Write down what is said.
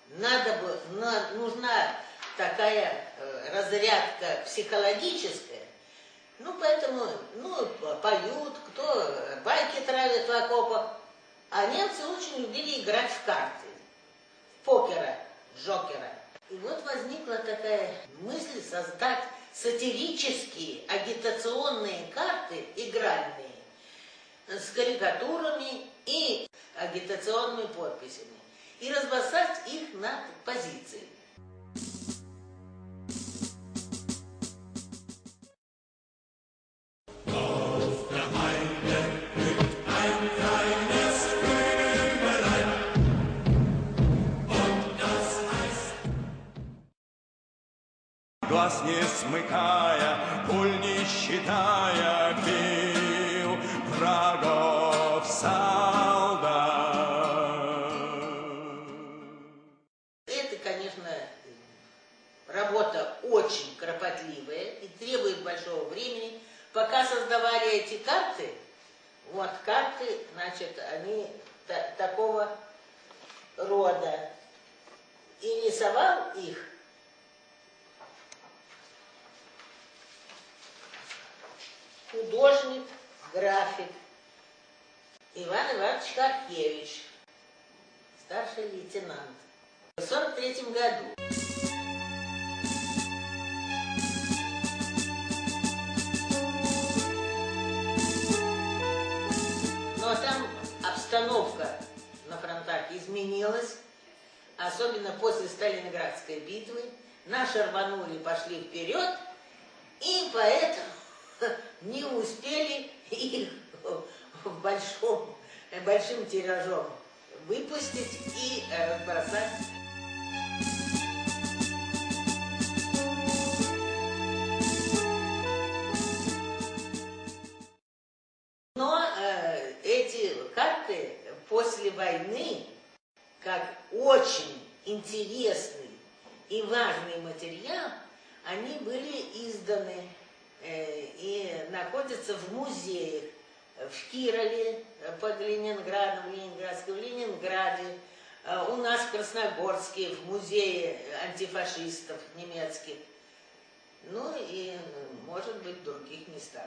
нужна такая разрядка психологическая, ну, поэтому, ну, поют, кто байки травит в окопах, а немцы очень любили играть в карты, в покера, джокера. И вот возникла такая мысль создать сатирические агитационные карты игральные с карикатурами и агитационными подписями и разбросать их на позиции. Глаз не смыкая, пуль не считая, бил врагов солдат. Это, конечно, работа очень кропотливая и требует большого времени. Пока создавали эти карты, вот карты, значит, они такого рода. И рисовал их художник, график Иван Иванович Карпевич, старший лейтенант, в 1943 году. Но там обстановка на фронтах изменилась, особенно после Сталинградской битвы. Наши рванули, пошли вперед, и поэтому не успели их большим тиражом выпустить и разбросать. Но эти карты после войны, как очень интересный и важный материал, они были изданы и находятся в музеях в Кирове, под Ленинградом, в Ленинграде, у нас в Красногорске, в музее антифашистов немецких, ну и, может быть, в других местах.